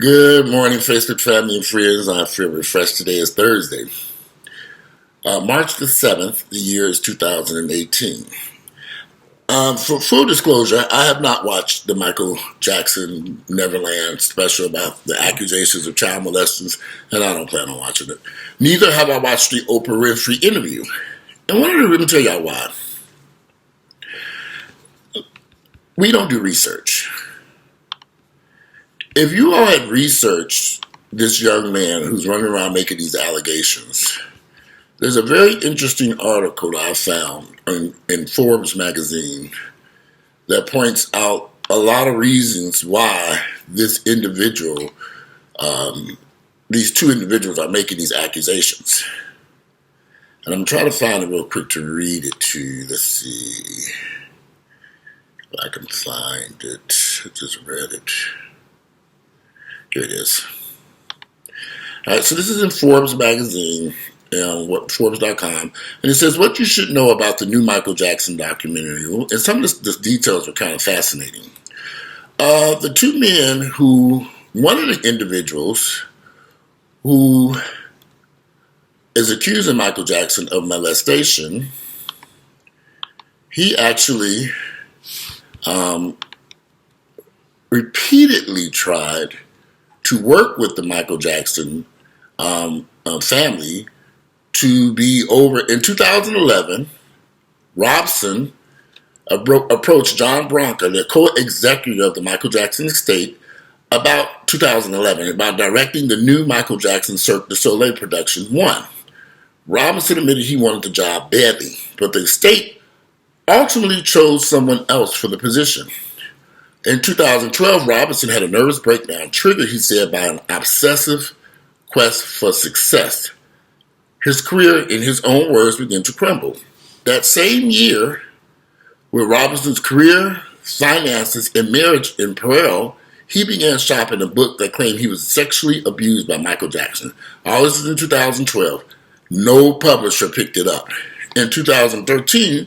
Good morning, Facebook family and friends. I feel refreshed. Today is Thursday, March the 7th. The year is 2018. For full disclosure, I have not watched the Michael Jackson Neverland special about the accusations of child molesters, and I don't plan on watching it. Neither have I watched the Oprah Winfrey interview. And let me tell y'all why. We don't do research. If you all had researched this young man who's running around making these allegations, there's a very interesting article that I found in Forbes magazine that points out a lot of reasons why this individual, these two individuals are making these accusations. And I'm trying to find it real quick to read it to you. Let's see if I can find it. I just read it. Here it is. All right, so this is in Forbes magazine, Forbes.com, and it says what you should know about the new Michael Jackson documentary. And some of the details are kind of fascinating. The two men one of the individuals who is accusing Michael Jackson of molestation, he actually repeatedly tried to work with the Michael Jackson family to be over. In 2011, Robson approached John Bronca, the co-executive of the Michael Jackson estate, about 2011, about directing the new Michael Jackson Cirque du Soleil production, One. Robinson admitted he wanted the job badly, but the estate ultimately chose someone else for the position. In 2012, Robinson had a nervous breakdown triggered, he said, by an obsessive quest for success. His career, in his own words, began to crumble. That same year, with Robinson's career, finances, and marriage in peril, he began shopping a book that claimed he was sexually abused by Michael Jackson. All this is in 2012. No publisher picked it up. In 2013,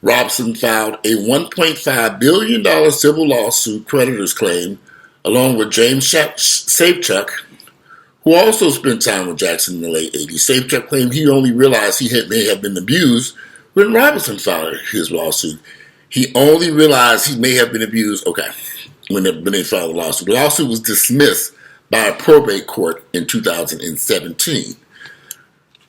Robson filed a $1.5 billion civil lawsuit creditors claim, along with James Safechuck, who also spent time with Jackson in the late 80s. Safechuck claimed he only realized he may have been abused when Robinson filed his lawsuit. He only realized he may have been abused, when they filed the lawsuit. The lawsuit was dismissed by a probate court in 2017.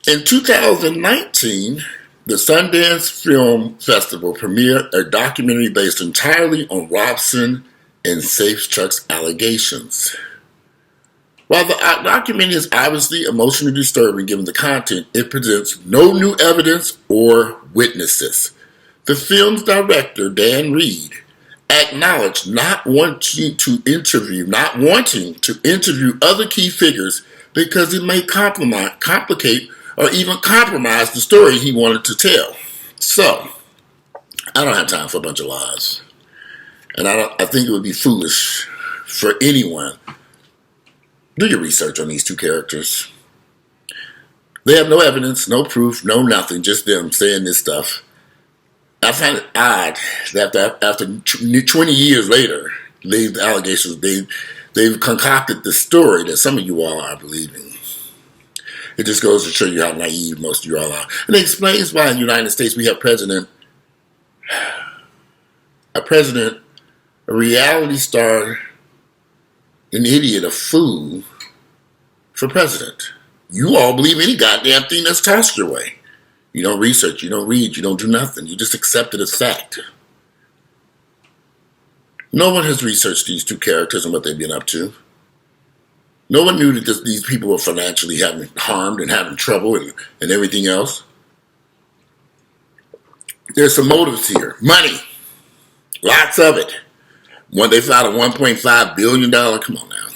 In 2019, the Sundance Film Festival premiered a documentary based entirely on Robson and Safechuck's allegations. While the documentary is obviously emotionally disturbing given the content, it presents no new evidence or witnesses. The film's director, Dan Reed, acknowledged not wanting to interview other key figures because it may complicate or even compromise the story he wanted to tell. So, I don't have time for a bunch of lies. And I think it would be foolish for anyone. Do your research on these two characters. They have no evidence, no proof, no nothing, just them saying this stuff. I find it odd that after 20 years later, they've concocted the story that some of you all are believing. It just goes to show you how naive most of you all are. And it explains why in the United States we have a reality star, an idiot, a fool for president. You all believe any goddamn thing that's tossed your way. You don't research, you don't read, you don't do nothing. You just accept it as fact. No one has researched these two characters and what they've been up to. No one knew that these people were financially having harmed and having trouble and everything else. There's some motives here. Money. Lots of it. When they filed a $1.5 billion, come on now.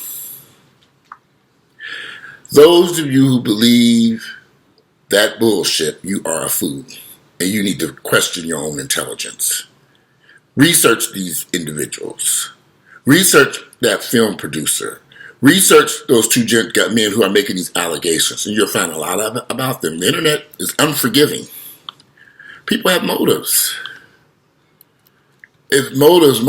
Those of you who believe that bullshit, you are a fool. And you need to question your own intelligence. Research these individuals. Research that film producer. Research those two men who are making these allegations, and you'll find a lot about them. The internet is unforgiving. People have motives. It's motives.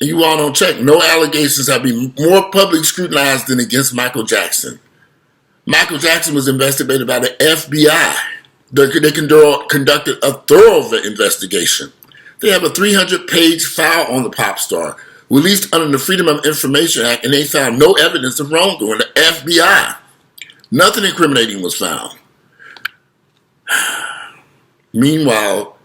and you all don't check, no allegations have been more publicly scrutinized than against Michael Jackson. Michael Jackson was investigated by the FBI. They conducted a thorough investigation. They have a 300-page file on the pop star, released under the Freedom of Information Act, and they found no evidence of wrongdoing. The FBI. Nothing incriminating was found. Meanwhile,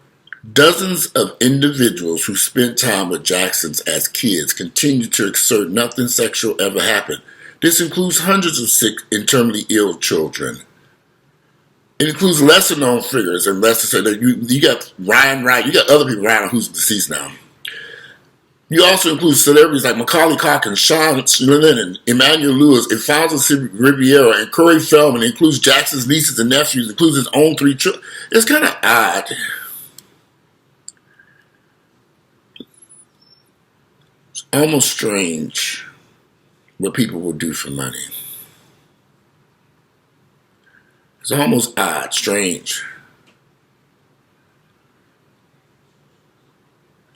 dozens of individuals who spent time with Jacksons as kids continue to assert nothing sexual ever happened. This includes hundreds of sick and terminally ill children. It includes lesser known figures, and lesser say that you got Ryan Wright, you got other people around who's deceased now. You also include celebrities like Macaulay Culkin, Sean Lennon, Emmanuel Lewis, Alfonso Ribeiro, and Corey Feldman. It includes Jackson's nieces and nephews. It includes his own 3 children. It's kind of odd. It's almost strange what people will do for money. It's almost odd, strange.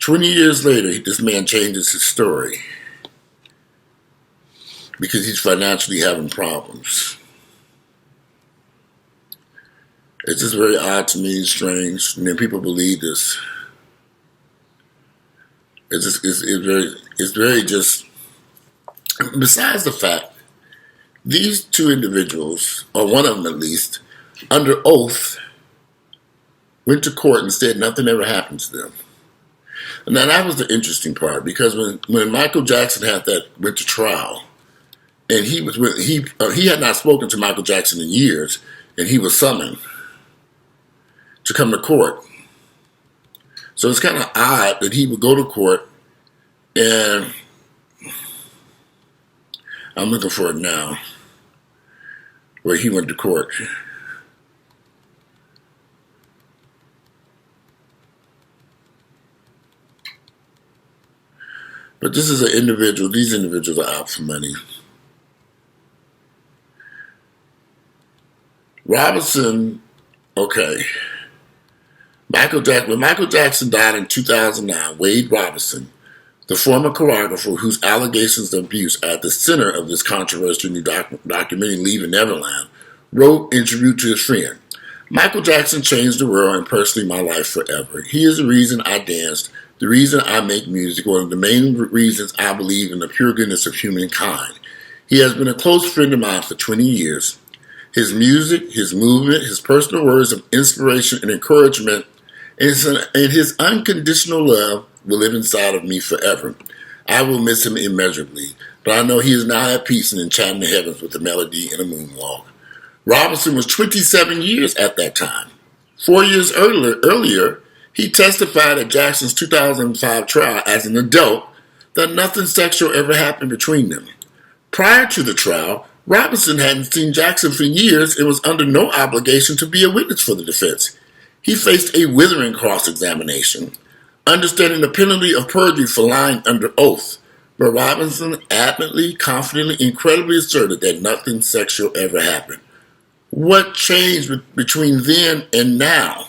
20 years later, this man changes his story because he's financially having problems. It's just very odd to me, strange, and then people believe this. It's very just. Besides the fact, these 2 individuals, or one of them at least, under oath, went to court and said nothing ever happened to them. Now that was the interesting part, because when Michael Jackson went to trial, and he had not spoken to Michael Jackson in years, and he was summoned to come to court. So it's kind of odd that he would go to court, and I'm looking for it now, where he went to court. But this is an individual, these individuals are out for money. Robinson, okay. When Michael Jackson died in 2009, Wade Robinson, the former choreographer whose allegations of abuse are at the center of this controversial new documentary, Leaving Neverland, wrote in tribute to his friend, Michael Jackson changed the world and personally my life forever. He is the reason I danced, the reason I make music, one of the main reasons I believe in the pure goodness of humankind. He has been a close friend of mine for 20 years. His music, his movement, his personal words of inspiration and encouragement, and his unconditional love will live inside of me forever. I will miss him immeasurably, but I know he is now at peace and enchanting the heavens with a melody and a moonwalk. Robinson was 27 years at that time. 4 years earlier, he testified at Jackson's 2005 trial as an adult that nothing sexual ever happened between them. Prior to the trial, Robinson hadn't seen Jackson for years and was under no obligation to be a witness for the defense. He faced a withering cross-examination, understanding the penalty of perjury for lying under oath, but Robinson adamantly, confidently, incredibly asserted that nothing sexual ever happened. What changed between then and now?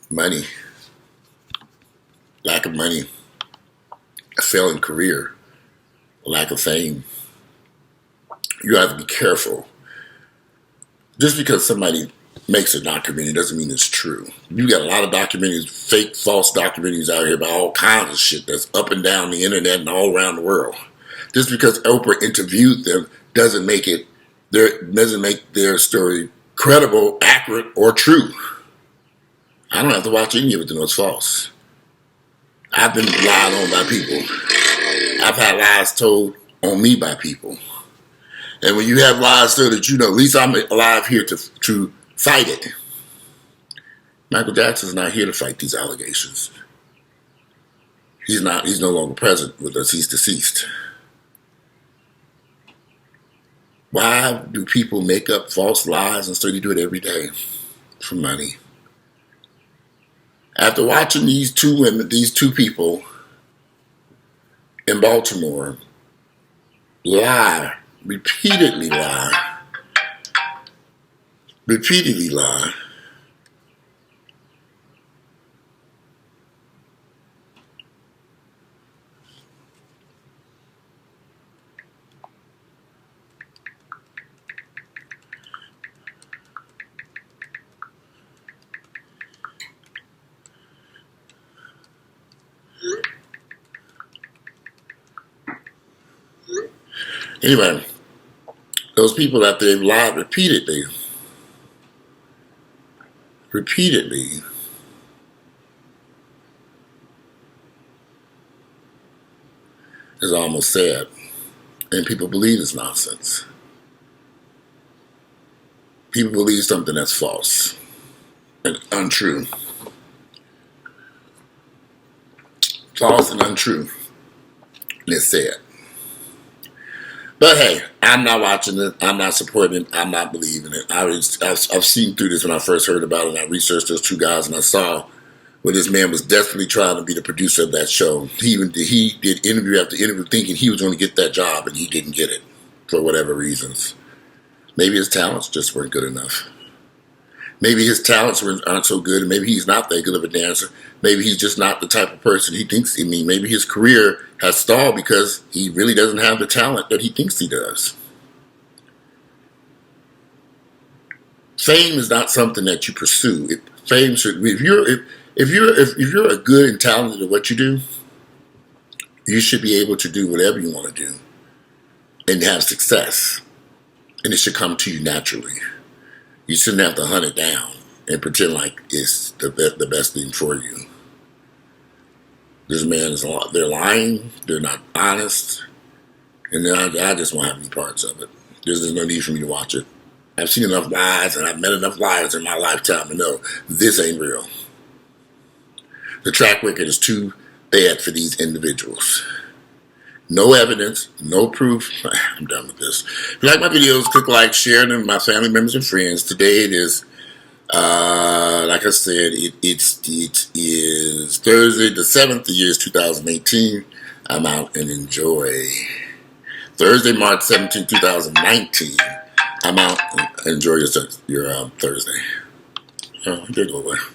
Money. Lack of money. A failing career. Lack of fame. You have to be careful. Just because somebody makes a documentary doesn't mean it's true. You got a lot of documentaries, fake, false documentaries out here about all kinds of shit that's up and down the internet and all around the world. Just because Oprah interviewed them doesn't make their story credible, accurate, or true. I don't have to watch any of it to know it's false. I've been lied on by people. I've had lies told on me by people. And when you have lies so that you know, at least I'm alive here to fight it. Michael Jackson's not here to fight these allegations. He's no longer present with us. He's deceased. Why do people make up false lies and study do it every day? For money. After watching these two people in Baltimore repeatedly lie, Anyway, those people that they've lied repeatedly, is almost sad. And people believe it's nonsense. People believe something that's false and untrue. False and untrue. And it's sad. But hey, I'm not watching it. I'm not supporting it. I'm not believing it. I've seen through this when I first heard about it. And I researched those two guys, and I saw where this man was desperately trying to be the producer of that show. He did interview after interview thinking he was going to get that job, and he didn't get it for whatever reasons. Maybe his talents just weren't good enough. Maybe his talents aren't so good, and maybe he's not that good of a dancer. Maybe he's just not the type of person he thinks he means. Maybe his career has stalled because he really doesn't have the talent that he thinks he does. Fame is not something that you pursue. Fame should. If you're a good and talented at what you do, you should be able to do whatever you want to do and have success, and it should come to you naturally. You shouldn't have to hunt it down and pretend like it's the best thing for you. This man they're lying, they're not honest, and I just won't have any parts of it. There's no need for me to watch it. I've seen enough lies and I've met enough liars in my lifetime to know this ain't real. The track record is too bad for these individuals. No evidence, no proof. I'm done with this. If you like my videos, click like, share them with my family members and friends. Today it is, like I said, it is Thursday the 7th, the year is 2018. I'm out and enjoy. Thursday, March 17, 2019. I'm out and enjoy your Thursday. Oh, it did go away.